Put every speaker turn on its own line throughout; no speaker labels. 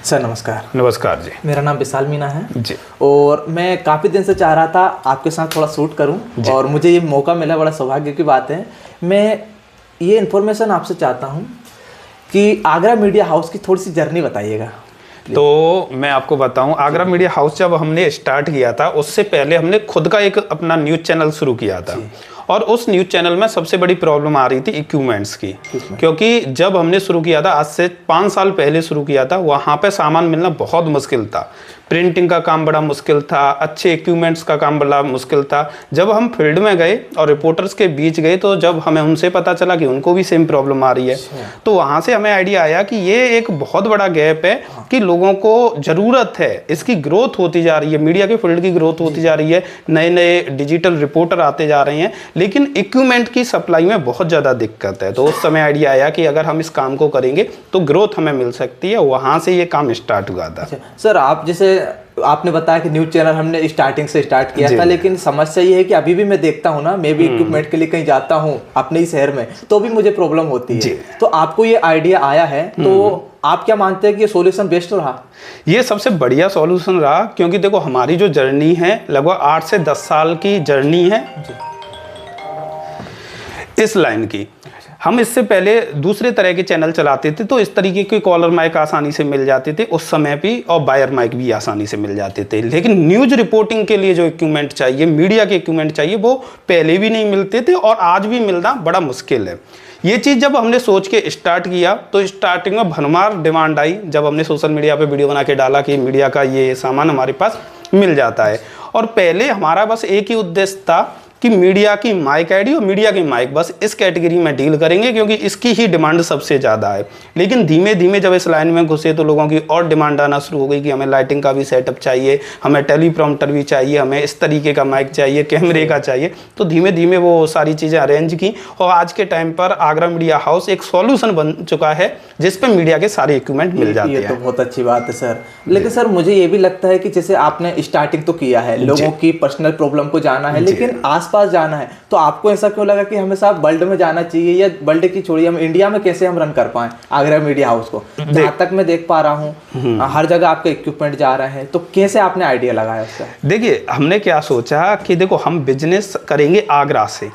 Sir नमस्कार।
नमस्कार जी।
मेरा नाम विशाल मीना है
जी।
और मैं काफ़ी दिन से चाह रहा था आपके साथ थोड़ा शूट करूं और मुझे ये मौका मिला, बड़ा सौभाग्य की बात है। मैं ये इन्फॉर्मेशन आपसे चाहता हूं कि आगरा मीडिया हाउस की थोड़ी सी जर्नी बताइएगा।
तो मैं आपको बताऊं, आगरा मीडिया हाउस जब हमने स्टार्ट किया था उससे पहले हमने खुद का एक अपना न्यूज़ चैनल शुरू किया था और उस न्यूज़ चैनल में सबसे बड़ी प्रॉब्लम आ रही थी इक्विपमेंट्स की, क्योंकि जब हमने शुरू किया था आज से 5 साल पहले शुरू किया था, वहाँ पे सामान मिलना बहुत मुश्किल था। प्रिंटिंग का काम बड़ा मुश्किल था, अच्छे इक्विपमेंट्स का काम बड़ा मुश्किल था। जब हम फील्ड में गए और रिपोर्टर्स के बीच गए तो जब हमें उनसे पता चला कि उनको भी सेम प्रॉब्लम आ रही है, तो वहाँ से हमें आइडिया आया कि ये एक बहुत बड़ा गैप है कि लोगों को ज़रूरत है, इसकी ग्रोथ होती जा रही है, मीडिया के फील्ड की ग्रोथ होती जा रही है, नए नए डिजिटल रिपोर्टर आते जा रहे हैं, लेकिन इक्विपमेंट की सप्लाई में बहुत ज़्यादा दिक्कत है। तो उस समय आइडिया आया कि अगर हम इस काम को करेंगे तो ग्रोथ हमें मिल सकती है। वहाँ से ये काम स्टार्ट हुआ था।
सर आप जैसे आपने बताया कि न्यूज़ चैनल हमने स्टार्टिंग से स्टार्ट किया था, लेकिन समस्या ये है कि अभी भी मैं देखता हूँ ना, मैं भी इक्विपमेंट के लिए कहीं जाता हूँ अपने ही शहर में तो भी मुझे प्रॉब्लम होती है। तो आपको ये आइडिया आया है तो आप क्या मानते हैं कि ये सॉल्यूशन बेस्ट रहा?
ये सबसे बढ़िया सॉल्यूशन रहा, क्योंकि देखो हमारी जो जर्नी है लगभग 8 से 10 साल की जर्नी है इस लाइन की। हम इससे पहले दूसरे तरह के चैनल चलाते थे तो इस तरीके के कॉलर माइक आसानी से मिल जाते थे उस समय भी, और बायर माइक भी आसानी से मिल जाते थे, लेकिन न्यूज़ रिपोर्टिंग के लिए जो इक्विपमेंट चाहिए, मीडिया के इक्विपमेंट चाहिए, वो पहले भी नहीं मिलते थे और आज भी मिलना बड़ा मुश्किल है। ये चीज़ जब हमने सोच के स्टार्ट किया तो स्टार्टिंग में भरमार डिमांड आई जब हमने सोशल मीडिया पे वीडियो बना के डाला कि मीडिया का ये सामान हमारे पास मिल जाता है। और पहले हमारा बस एक ही उद्देश्य था कि मीडिया की माइक आईडी और मीडिया की माइक, बस इस कैटेगरी में डील करेंगे क्योंकि इसकी ही डिमांड सबसे ज़्यादा है। लेकिन धीमे धीमे जब इस लाइन में घुसे तो लोगों की और डिमांड आना शुरू हो गई कि हमें लाइटिंग का भी सेटअप चाहिए, हमें टेलीप्रॉम्प्टर भी चाहिए, हमें इस तरीके का माइक चाहिए, कैमरे का चाहिए। तो धीमे धीमे वो सारी चीज़ें अरेंज की और आज के टाइम पर आगरा मीडिया हाउस एक सॉल्यूशन बन चुका है जिस पर मीडिया के सारे इक्विपमेंट मिल जाते हैं।
ये तो बहुत अच्छी बात है सर। लेकिन सर मुझे ये भी लगता है कि जैसे आपने स्टार्टिंग तो किया है, लोगों की पर्सनल प्रॉब्लम को जाना है, लेकिन आसपास जाना है, तो आपको ऐसा क्यों लगा कि हमें साहब वर्ल्ड में जाना चाहिए, या वर्ल्ड की छोड़िए हम इंडिया में कैसे हम रन कर पाएं आगरा मीडिया हाउस को? जहाँ तक मैं देख पा रहा हूँ हर जगह आपके इक्विपमेंट जा रहे हैं, तो कैसे आपने आइडिया लगाया उसका?
देखिए हमने क्या सोचा कि देखो हम बिजनेस करेंगे आगरा से,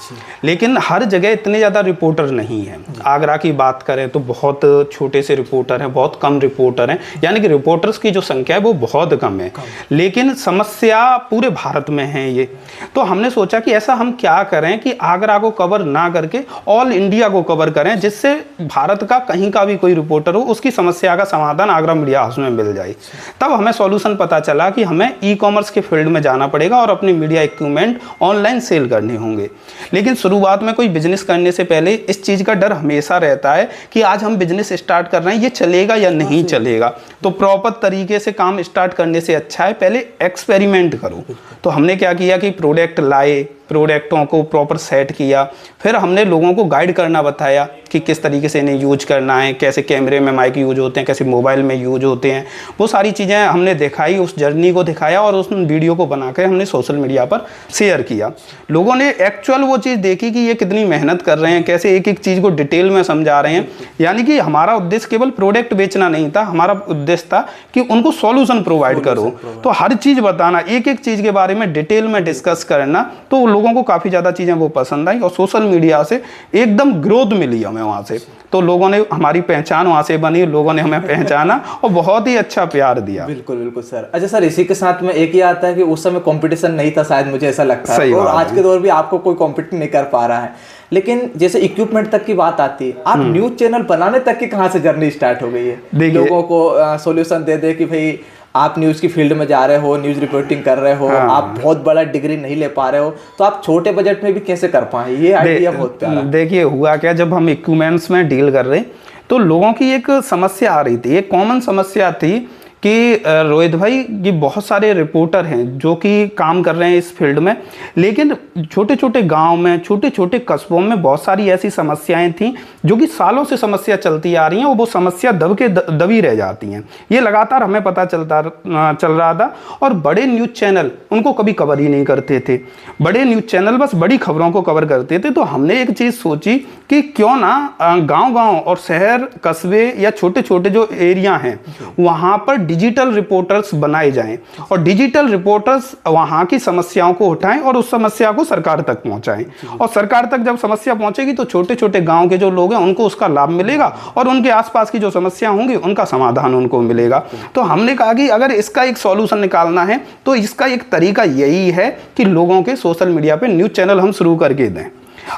लेकिन हर जगह इतने ज़्यादा रिपोर्टर नहीं है। आगरा की बात करें तो बहुत छोटे से रिपोर्टर हैं, बहुत कम रिपोर्टर हैं, यानी कि रिपोर्टर्स की जो संख्या है वो बहुत कम है, लेकिन समस्या पूरे भारत में है ये। तो हमने सोचा कि ऐसा हम क्या करें कि आगरा को कवर ना करके ऑल इंडिया को कवर करें, जिससे भारत का कहीं का भी कोई रिपोर्टर हो उसकी समस्या का समाधान आगरा मीडिया हाउस में मिल जाए। तब हमें सॉल्यूशन पता चला कि हमें ई कॉमर्स के फील्ड में जाना पड़ेगा और अपने मीडिया इक्विपमेंट ऑनलाइन सेल करने होंगे। लेकिन शुरुआत में कोई बिजनेस करने से पहले इस चीज़ का डर हमेशा रहता है कि आज हम बिजनेस स्टार्ट कर रहे हैं, ये चलेगा या नहीं चलेगा। तो प्रॉपर तरीके से काम स्टार्ट करने से अच्छा है पहले एक्सपेरिमेंट करो। तो हमने क्या किया कि प्रोडक्ट लाए, प्रोडक्टों को प्रॉपर सेट किया, फिर हमने लोगों को गाइड करना बताया कि किस तरीके से इन्हें यूज करना है, कैसे कैमरे में माइक यूज होते हैं, कैसे मोबाइल में यूज होते हैं, वो सारी चीज़ें हमने दिखाई, उस जर्नी को दिखाया और उस वीडियो को बनाकर हमने सोशल मीडिया पर शेयर किया। लोगों ने एक्चुअल वो चीज़ देखी कि ये कितनी मेहनत कर रहे हैं, कैसे एक एक चीज़ को डिटेल में समझा रहे हैं। यानी कि हमारा उद्देश्य केवल प्रोडक्ट बेचना नहीं था, हमारा उद्देश्य था कि उनको सॉल्यूशन प्रोवाइड करो। तो हर चीज़ बताना, एक एक चीज़ के बारे में डिटेल में डिस्कस करना, तो लोगों को काफ़ी ज़्यादा चीज़ें वो पसंद आई और सोशल मीडिया से एकदम ग्रोथ मिली हमें वहाँ से। तो लोगों ने हमारी पहचान वहाँ से बनी, लोगों ने हमें पहचाना और बहुत ही अच्छा प्यार दिया।
बिल्कुल बिल्कुल सर। अच्छा सर, इसी के साथ में एक ही आता है कि उस समय कंपटीशन नहीं था शायद, मुझे ऐसा लगता है, और आज के दौर भी आपको कोई कॉम्पिट नहीं कर पा रहा है। लेकिन जैसे इक्विपमेंट तक की बात आती है, आप न्यूज़ चैनल बनाने तक की कहाँ से जर्नी स्टार्ट हो गई है? लोगों को सॉल्यूशन दे दे कि भाई आप न्यूज़ की फील्ड में जा रहे हो, न्यूज़ रिपोर्टिंग कर रहे हो, आप बहुत बड़ा डिग्री नहीं ले पा रहे हो, तो आप छोटे बजट में भी कैसे कर पाए? ये आइडिया बहुत प्यारा।
देखिए हुआ क्या, जब हम इक्विपमेंट्स में डील कर रहे तो लोगों की एक समस्या आ रही थी, एक कॉमन समस्या थी कि रोहित भाई ये बहुत सारे रिपोर्टर हैं जो कि काम कर रहे हैं इस फील्ड में, लेकिन छोटे छोटे गांव में, छोटे छोटे कस्बों में बहुत सारी ऐसी समस्याएं थी जो कि सालों से समस्या चलती आ रही हैं और वो समस्या दबी रह जाती हैं। ये लगातार हमें पता चल रहा था और बड़े न्यूज़ चैनल उनको कभी कवर ही नहीं करते थे। बड़े न्यूज़ चैनल बस बड़ी खबरों को कवर करते थे। तो हमने एक चीज़ सोची कि क्यों ना गांव-गांव और शहर, कस्बे या छोटे छोटे जो एरिया हैं वहाँ पर डिजिटल रिपोर्टर्स बनाए जाएं और डिजिटल रिपोर्टर्स वहाँ की समस्याओं को उठाएं और उस समस्या को सरकार तक पहुँचाएं। और सरकार तक जब समस्या पहुँचेगी तो छोटे छोटे गाँव के जो लोग हैं उनको उसका लाभ मिलेगा और उनके आसपास की जो समस्या होंगी उनका समाधान उनको मिलेगा। तो हमने कहा कि अगर इसका एक सॉल्यूशन निकालना है तो इसका एक तरीका यही है कि लोगों के सोशल मीडिया पे न्यूज़ चैनल हम शुरू करके दें।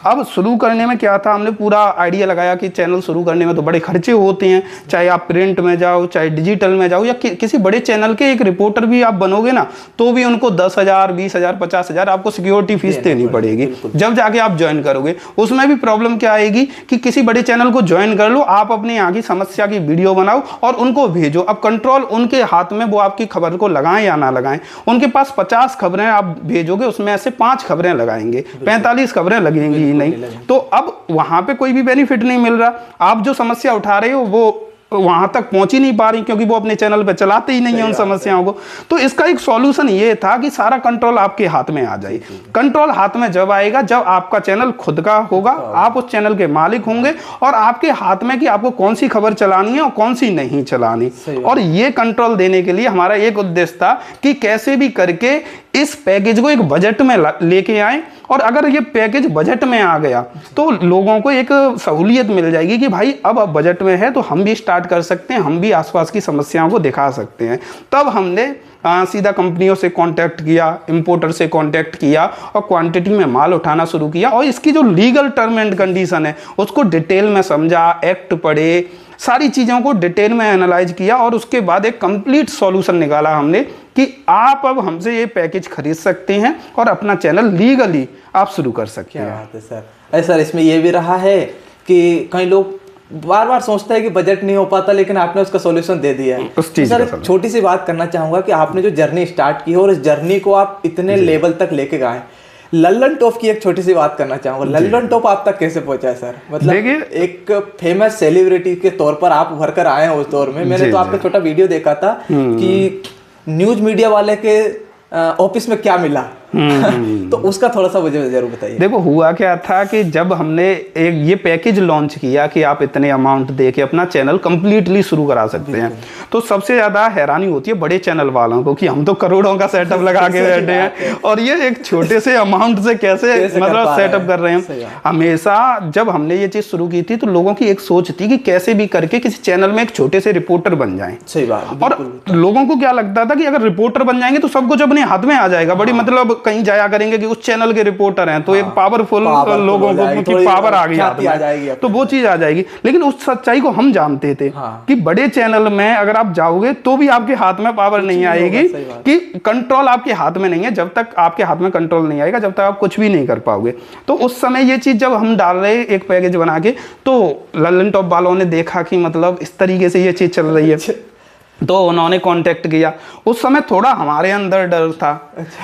अब शुरू करने में क्या था, हमने पूरा आइडिया लगाया कि चैनल शुरू करने में तो बड़े खर्चे होते हैं, चाहे आप प्रिंट में जाओ, चाहे डिजिटल में जाओ, या किसी बड़े चैनल के एक रिपोर्टर भी आप बनोगे ना तो भी उनको 10,000, 20,000, 50,000 आपको सिक्योरिटी फीस देनी पड़ेगी जब जाके आप ज्वाइन करोगे। उसमें भी प्रॉब्लम क्या आएगी कि किसी बड़े चैनल को ज्वाइन कर लो, आप अपने यहाँ की समस्या की वीडियो बनाओ और उनको भेजो। अब कंट्रोल उनके हाथ में, वो आपकी खबर को लगाएं या ना लगाएं। उनके पास 50 खबरें आप भेजोगे, उसमें ऐसे 5 खबरें लगाएंगे, 45 खबरें लगेंगी ही नहीं। तो अब वहां पे कोई भी बेनिफिट नहीं मिल रहा। आप जो समस्या उठा रहे हो वो वहां तक पहुंच ही नहीं पा रही क्योंकि वो अपने चैनल पे चलाते ही नहीं है उन समस्याओं को। तो इसका एक सॉल्यूशन ये था कि सारा कंट्रोल आपके हाथ में आ जाए। कंट्रोल हाथ में जब आएगा जब आपका चैनल खुद का होगा, आप उस चैनल के मालिक होंगे और आपके हाथ में कि आपको कौन सी खबर चलानी है और कौन सी नहीं चलानी। और ये कंट्रोल देने के लिए हमारा एक उद्देश्य था कि कैसे भी करके इस पैकेज को एक बजट में लेके आए। और अगर ये पैकेज बजट में आ गया तो लोगों को एक सहूलियत मिल जाएगी कि भाई अब बजट में है तो हम भी स्टार्ट कर सकते हैं, हम भी आसपास की समस्याओं को दिखा सकते हैं। तब हमने सीधा कंपनियों से कांटेक्ट किया, इंपोर्टर से कांटेक्ट किया और क्वांटिटी में माल उठाना शुरू किया और इसकी जो लीगल टर्म एंड कंडीशन है उसको डिटेल में समझा, एक्ट पढ़े, सारी चीज़ों को डिटेल में एनालाइज किया और उसके बाद एक कंप्लीट सॉल्यूशन निकाला हमने कि आप अब हमसे ये पैकेज खरीद सकते हैं और अपना चैनल लीगली आप शुरू कर सकते हैं।
क्या बात है सर। अरे सर, इसमें ये भी रहा है कि कई लोग बार बार सोचते हैं कि बजट नहीं हो पाता, लेकिन आपने उसका सॉल्यूशन दे दिया है।
उस चीज
सर एक छोटी सी बात करना चाहूंगा कि आपने जो जर्नी स्टार्ट की है और इस जर्नी को आप इतने लेवल तक लेके गए। लल्लन टॉप की एक छोटी सी बात करना चाहूंगा। लल्लन टॉप आप तक कैसे पहुंचा है सर? मतलब एक फेमस सेलिब्रिटी के तौर पर आप उभर कर आए हैं उस दौर में। मैंने तो आपका छोटा वीडियो देखा था कि न्यूज मीडिया वाले के ऑफिस में क्या मिला। तो उसका थोड़ा सा मुझे जरूर बताइए।
देखो हुआ क्या था कि जब हमने एक ये पैकेज लॉन्च किया कि आप इतने अमाउंट दे के अपना चैनल कंप्लीटली शुरू करा सकते हैं, तो सबसे ज्यादा हैरानी होती है बड़े चैनल वालों को कि हम तो करोड़ों का सेटअप लगा के बैठे हैं और ये एक छोटे से अमाउंट से कैसे मतलब सेटअप कर रहे हैं। हमेशा जब हमने ये चीज शुरू की थी तो लोगों की एक सोच थी कि कैसे भी करके किसी चैनल में एक छोटे से रिपोर्टर बन जाएं।
सही बात।
और लोगों को क्या लगता था कि अगर रिपोर्टर बन जाएंगे तो सब कुछ अपने हाथ में आ जाएगा, बड़ी मतलब कहीं जाया करेंगे कि उस चैनल के रिपोर्टर हैं तो एक पावरफुल लोगों को की पावर आ गई, तो वो चीज आ जाएगी। लेकिन उस सच्चाई को हम जानते थे कि बड़े चैनल में अगर आप जाओगे तो भी आपके हाथ में पावर नहीं आएगी, कि कंट्रोल आपके हाथ में नहीं है। जब तक आपके हाथ में कंट्रोल नहीं आएगा जब तक आप कुछ भी नहीं कर पाओगे। तो उस समय ये चीज जब हम डाल रहे एक पैकेज बना के तो लल्लन टॉप वालों ने देखा कि मतलब इस तरीके से ये चीज चल रही है तो उन्होंने कांटेक्ट किया। उस समय थोड़ा हमारे अंदर डर था।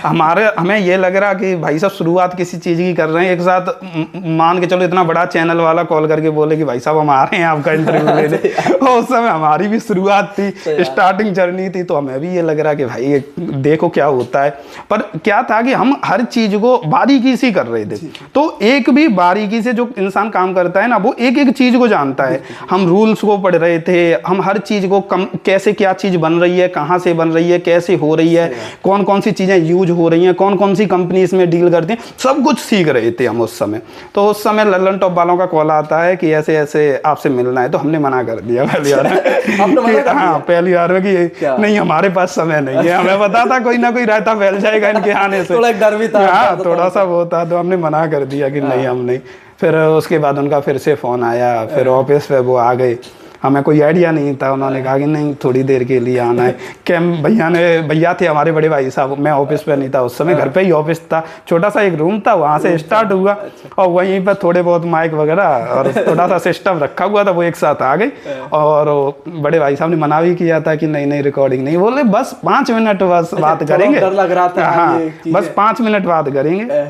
हमें ये लग रहा कि भाई साहब शुरुआत किसी चीज़ की कर रहे हैं, एक साथ मान के चलो इतना बड़ा चैनल वाला कॉल करके बोले कि भाई साहब हम आ रहे हैं आपका इंटरव्यू लेने। और उस समय हमारी भी शुरुआत थी, स्टार्टिंग जर्नी थी, तो हमें भी ये लग रहा कि भाई देखो क्या होता है। पर क्या था कि हम हर चीज़ को बारीकी से कर रहे थे। तो एक भी बारीकी से जो इंसान काम करता है ना वो एक एक चीज़ को जानता है। हम रूल्स को पढ़ रहे थे, हम हर चीज़ को कैसे क्या चीज बन रही है, कहां से बन रही है, कैसे हो रही है, कौन कौन सी चीजें यूज हो रही हैं, कौन कौन सी कंपनी इसमें डील करती हैं, सब कुछ सीख रहे थे हम उस समय। तो उस समय लल्लन टॉप वालों का कॉल आता है कि ऐसे ऐसे आपसे मिलना है, तो हमने मना कर दिया पहली बार। हाँ पहली बार में कि नहीं हमारे पास समय नहीं है। हमें पता था कोई ना कोई रायता फैल जाएगा इनके आने से,
थोड़ा डर भी था।
हाँ थोड़ा सा वो था, तो हमने मना कर दिया कि नहीं हम नहीं। फिर उसके बाद उनका फिर से फोन आया, फिर ऑफिस पे वो आ गए, हमें कोई आइडिया नहीं था। उन्होंने कहा कि नहीं थोड़ी देर के लिए आना है। कैम भैया थे हमारे बड़े भाई साहब, मैं ऑफिस पे नहीं था उस समय, घर पे ही ऑफिस था, छोटा सा एक रूम था, वहाँ से स्टार्ट हुआ और वहीं पर थोड़े बहुत माइक वगैरह और थोड़ा सा सिस्टम रखा हुआ था, वो एक साथ आ गई। और बड़े भाई साहब ने मना भी किया था कि नहीं रिकॉर्डिंग नहीं, बोले बस 5 मिनट बस बात करेंगे।
डर लग रहा था।
हाँ, बस 5 मिनट बात करेंगे।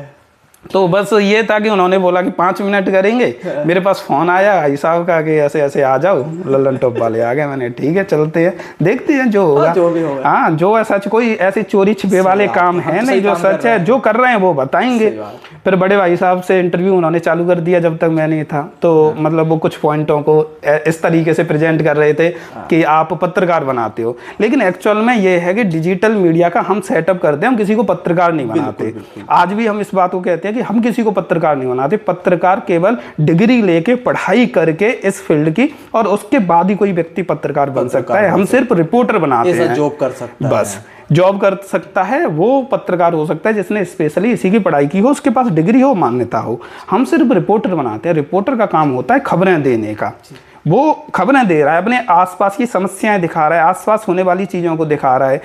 तो बस ये था कि उन्होंने बोला कि 5 मिनट करेंगे। मेरे पास फोन आया भाई साहब का कि ऐसे ऐसे आ जाओ, लल्लन टॉप वाले आ गए। मैंने ठीक है चलते हैं, देखते हैं जो होगा।
जो भी होगा।
हाँ, जो है सच, कोई ऐसे चोरी छिपे वाले काम है नहीं, जो सच है जो कर रहे हैं वो बताएंगे। फिर बड़े भाई साहब से इंटरव्यू उन्होंने चालू कर दिया जब तक मैं नहीं था। तो मतलब वो कुछ पॉइंटों को इस तरीके से प्रेजेंट कर रहे थे कि आप पत्रकार बनाते हो, लेकिन एक्चुअल में ये है कि डिजिटल मीडिया का हम सेटअप करते हैं, हम किसी को पत्रकार नहीं बनाते। आज भी हम इस बात को कहते हैं कि हम किसी को पत्रकार नहीं बनाते। पत्रकार केवल डिग्री लेके पढ़ाई करके इस फील्ड की, और उसके बाद ही कोई व्यक्ति पत्रकार बन सकता है। हम सिर्फ रिपोर्टर बनाते हैं,
जॉब कर सकता है,
बस जॉब कर सकता है वो पत्रकार हो सकता है जिसने स्पेशली इसी की पढ़ाई की हो, उसके पास डिग्री हो, मान्यता हो। हम सिर्फ रिपोर्टर बनाते हैं। रिपोर्टर का काम होता है खबरें देने का। वो खबरें दे रहा है, अपने आसपास की समस्याएं दिखा रहा है, आसपास होने वाली चीज़ों को दिखा रहा है।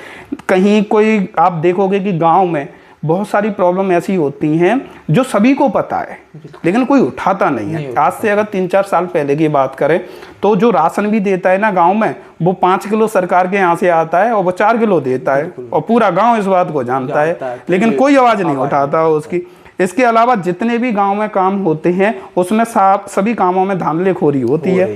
कहीं कोई आप देखोगे कि गांव में बहुत सारी प्रॉब्लम ऐसी होती हैं जो सभी को पता है लेकिन कोई उठाता नहीं है। आज से अगर 3-4 साल पहले की बात करें तो जो राशन भी देता है ना गांव में, वो 5 किलो सरकार के यहाँ से आता है और वो 4 किलो देता है, और पूरा गांव इस बात को जानता है, लेकिन कोई आवाज़ नहीं उठाता उसकी। इसके अलावा जितने भी गांव में काम होते हैं उसमें सभी कामों में धांधलीखोरी होती है।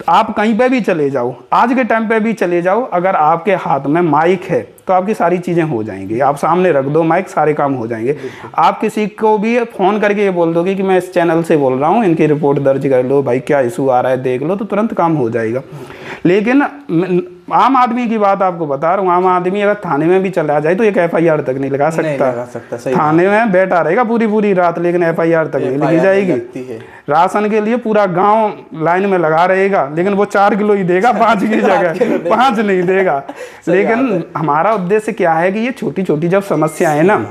आप कहीं पे भी चले जाओ, आज के टाइम पे भी चले जाओ, अगर आपके हाथ में माइक है तो आपकी सारी चीज़ें हो जाएंगी। आप सामने रख दो माइक, सारे काम हो जाएंगे। आप किसी को भी फ़ोन करके ये बोल दोगे कि मैं इस चैनल से बोल रहा हूँ, इनकी रिपोर्ट दर्ज कर लो, भाई क्या इशू आ रहा है देख लो, तो तुरंत काम हो जाएगा। लेकिन आम आदमी की बात आपको बता रहा हूँ, आम आदमी अगर थाने में भी चला जाए तो एक FIR तक नहीं लगा सकता। थाने में बैठा रहेगा पूरी रात, लेकिन FIR तक नहीं लगी जाएगी। राशन के लिए पूरा गांव लाइन में लगा रहेगा, लेकिन वो 4 किलो ही देगा, 5 की जगह 5 नहीं देगा। लेकिन हमारा उद्देश्य क्या है कि ये छोटी छोटी जब समस्या है ना,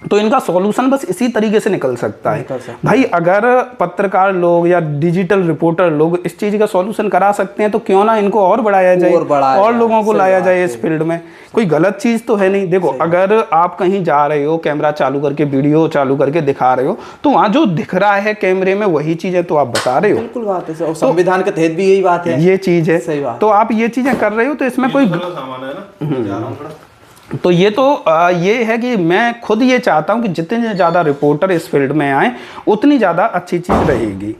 तो इनका सॉल्यूशन बस इसी तरीके से निकल सकता है। भाई अगर पत्रकार लोग या डिजिटल रिपोर्टर लोग इस चीज़ का सॉल्यूशन करा सकते हैं तो क्यों ना इनको और बढ़ाया जाए, और लोगों को लाया जाए इस फील्ड में। कोई गलत चीज़ तो है नहीं। देखो, अगर आप कहीं जा रहे हो, कैमरा चालू करके वीडियो चालू करके दिखा रहे हो, तो वहाँ जो दिख रहा है कैमरे में वही चीज़ें तो आप बता रहे हो।
बिल्कुल बात है, और संविधान के तहत भी यही बात है,
ये चीज़ है। तो आप ये चीज़ें कर रहे हो तो इसमें कोई, तो ये तो ये है कि मैं खुद ये चाहता हूँ कि जितने ज़्यादा रिपोर्टर इस फील्ड में आए उतनी ज़्यादा अच्छी चीज़ रहेगी।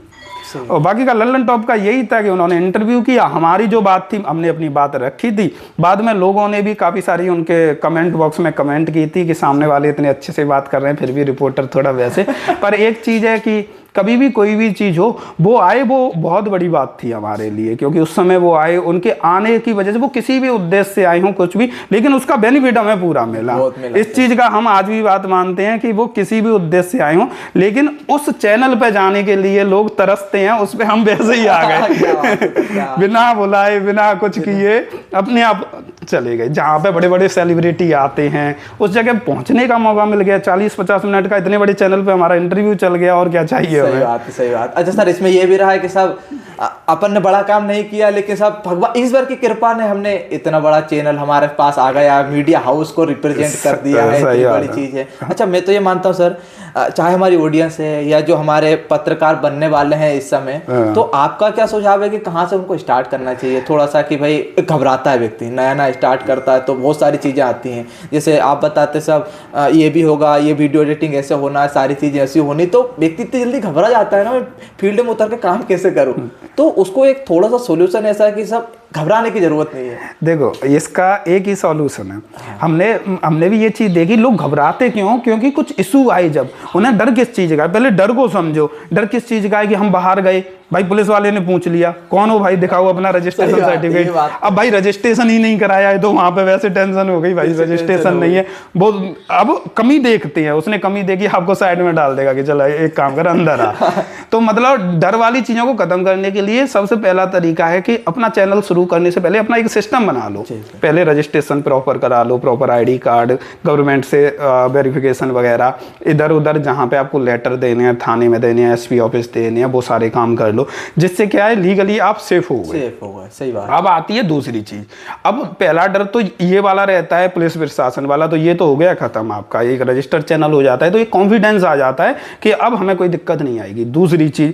और बाकी का लल्लन टॉप का यही था कि उन्होंने इंटरव्यू किया, हमारी जो बात थी हमने अपनी बात रखी थी। बाद में लोगों ने भी काफ़ी सारी उनके कमेंट बॉक्स में कमेंट की थी कि सामने वाले इतने अच्छे से बात कर रहे हैं फिर भी रिपोर्टर थोड़ा वैसे। पर एक चीज़ है कि कभी भी कोई भी चीज़ हो, वो आए, वो बहुत बड़ी बात थी हमारे लिए, क्योंकि उस समय वो आए, उनके आने की वजह से वो किसी भी उद्देश्य से आए हों कुछ भी, लेकिन उसका बेनिफिट हमें पूरा मिला। इस चीज़ का हम आज भी बात मानते हैं कि वो किसी भी उद्देश्य से आए हों, लेकिन उस चैनल पे जाने के लिए लोग तरसते हैं, उस पर हम वैसे ही आ गए बिना बुलाए, बिना कुछ किए अपने आप चले गए। जहाँ पे बड़े बड़े सेलिब्रिटी आते हैं उस जगह पहुँचने का मौका मिल गया। 40-50 मिनट का इतने बड़े चैनल पे हमारा इंटरव्यू चल गया, और क्या चाहिए।
सही बात। अच्छा सर, इसमें ये भी रहा है कि सब अपन ने बड़ा काम नहीं किया, लेकिन सब भगवान ईश्वर की कृपा ने हमने इतना बड़ा चैनल हमारे पास आ गया, मीडिया हाउस को रिप्रेजेंट कर दिया है, इतनी बड़ी चीज है। अच्छा, मैं तो ये मानता हूँ सर, चाहे हमारी ऑडियंस है या जो हमारे पत्रकार बनने वाले हैं इस समय, तो आपका क्या सुझाव है कि कहाँ से उनको स्टार्ट करना चाहिए? थोड़ा सा कि भाई घबराता है व्यक्ति, नया स्टार्ट करता है तो बहुत सारी चीज़ें आती हैं, जैसे आप बताते सब ये भी होगा, ये वीडियो एडिटिंग ऐसे होना है, सारी चीज़ें ऐसी होनी, तो व्यक्ति इतनी जल्दी घबरा जाता है ना, मैं फील्ड में उतर के काम कैसे करूँ? तो उसको एक थोड़ा सा सोल्यूशन ऐसा है कि सब घबराने की जरूरत नहीं है।
देखो, इसका एक ही सॉल्यूशन है। हमने भी ये चीज़ देखी, लोग घबराते क्यों? क्योंकि कुछ इशू आए, जब उन्हें डर किस चीज़ का है, पहले डर को समझो। डर किस चीज़ का है कि हम बाहर गए, भाई पुलिस वाले ने पूछ लिया कौन हो भाई, दिखाओ अपना रजिस्ट्रेशन सर्टिफिकेट। अब भाई रजिस्ट्रेशन ही नहीं कराया है तो वहाँ पे वैसे टेंशन हो गई, भाई रजिस्ट्रेशन नहीं है। वो अब कमी देखते हैं, उसने कमी देखी, आपको साइड में डाल देगा कि चलो एक काम कर अंदर आ। तो मतलब डर वाली चीज़ों को खत्म करने के लिए सबसे पहला तरीका है कि अपना चैनल शुरू शुरू करने से पहले अपना एक सिस्टम बना लो। पहले रजिस्ट्रेशन प्रॉपर करा लो, प्रॉपर आईडी कार्ड, गवर्नमेंट से वेरिफिकेशन वगैरह, इधर उधर जहाँ पे आपको लेटर देने हैं, थाने में देने हैं, एसपी ऑफिस देने हैं, वो सारे काम कर लो, जिससे क्या है लीगली आप सेफ हो गए।
सही बात।
अब आती है दूसरी चीज। अब पहला डर तो ये वाला रहता है पुलिस प्रशासन वाला, तो ये तो हो गया खत्म, आपका एक रजिस्टर्ड चैनल हो जाता है तो एक कॉन्फिडेंस आ जाता है कि अब हमें कोई दिक्कत नहीं आएगी। दूसरी चीज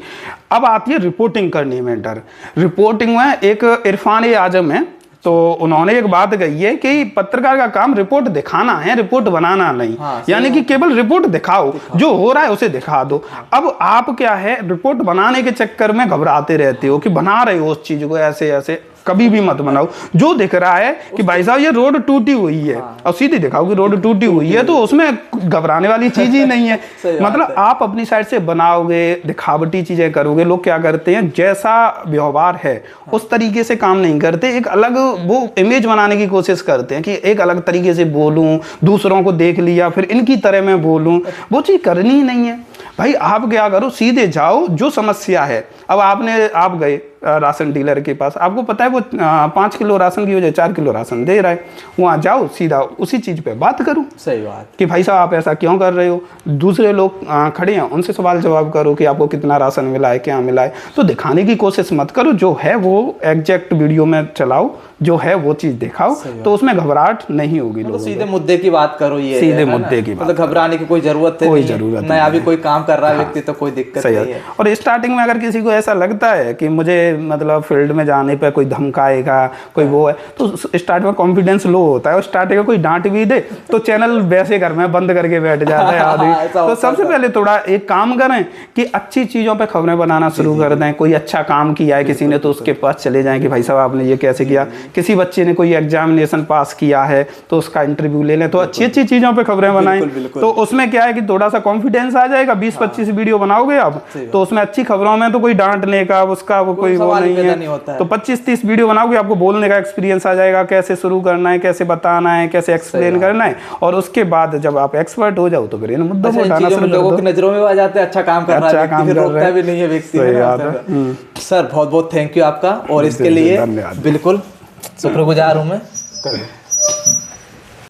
अब आती है रिपोर्टिंग करने में डर। रिपोर्टिंग में एक इरफान आजम है, तो उन्होंने एक बात कही है कि पत्रकार का काम रिपोर्ट दिखाना है, रिपोर्ट बनाना नहीं। यानी कि केवल रिपोर्ट दिखाओ, जो हो रहा है उसे दिखा दो। अब आप क्या है, रिपोर्ट बनाने के चक्कर में घबराते रहते हो कि बना रहे हो उस चीज को ऐसे ऐसे, कभी भी मत बनाओ। जो दिख रहा है कि भाई साहब ये रोड टूटी हुई है, और सीधे दिखाओ कि रोड टूटी हुई है, तो उसमें घबराने वाली चीज ही नहीं है। मतलब आप अपनी साइड से बनाओगे, दिखावटी चीजें करोगे, लोग क्या करते हैं जैसा व्यवहार है उस तरीके से काम नहीं करते, एक अलग वो इमेज बनाने की कोशिश करते हैं कि एक अलग तरीके से बोलूं, दूसरों को देख लिया फिर इनकी तरह मैं बोलूं, वो चीज करनी ही नहीं है। भाई आप क्या करो, सीधे जाओ, जो समस्या है। अब आप गए राशन डीलर के पास, आपको पता है वो 5 किलो राशन की वजह 4 किलो राशन दे रहा है, वहाँ जाओ सीधा उसी चीज़ पे बात करो।
सही बात
कि भाई साहब आप ऐसा क्यों कर रहे हो। दूसरे लोग खड़े हैं, उनसे सवाल जवाब करो कि आपको कितना राशन मिला है, क्या मिला है। तो दिखाने की कोशिश मत करो, जो है वो एग्जैक्ट वीडियो में चलाओ, जो है वो चीज़ दिखाओ, तो उसमें घबराहट नहीं होगी।
तो सीधे मुद्दे की बात करो, ये
सीधे मुद्दे की बात,
घबराने की कोई जरूरत नहीं। नया भी कोई काम कर रहा है व्यक्ति तो कोई दिक्कत नहीं है।
और स्टार्टिंग में अगर किसी को ऐसा लगता है कि मुझे मतलब फील्ड में जाने पे कोई धमकाएगा, कोई वो है, तो स्टार्ट में कॉन्फिडेंस लो होता है, और स्टार्टिंग में कोई डांट भी दे तो चैनल वैसे घर में बंद करके बैठ जाता है आदमी। तो सबसे पहले थोड़ा एक काम करें कि अच्छी चीज़ों पे खबरें बनाना शुरू कर दें। कोई अच्छा काम किया है किसी ने तो उसके पास चले जाएं कि भाई साहब आपने ये कैसे किया। किसी बच्चे ने कोई एग्जामिनेशन पास किया है तो उसका इंटरव्यू ले लें। तो अच्छी अच्छी चीज़ों पर खबरें बनाएं, तो उसमें क्या है कि थोड़ा सा कॉन्फिडेंस आ जाएगा। 20-25 वीडियो बनाओगे आप तो उसमें अच्छी खबरों में तो कोई डांटने का उसका वो कोई वो नहीं है। तो 25-30 वीडियो बनाओगे, आपको बोलने का एक्सपीरियंस आ जाएगा, कैसे शुरू करना है, कैसे बताना है, कैसे एक्सप्लेन करना है। और उसके बाद जब आप एक्सपर्ट हो जाओ तो फिर इन मुद्दों को उठाना शुरू कर दो।
लोगों की नजरों में आ जाते हैं अच्छा काम कर रहा है, फिर रोकता भी नहीं है व्यक्ति। सर बहुत बहुत थैंक यू आपका, और इसके लिए बिल्कुल शुक्रगुजार हूँ मैं।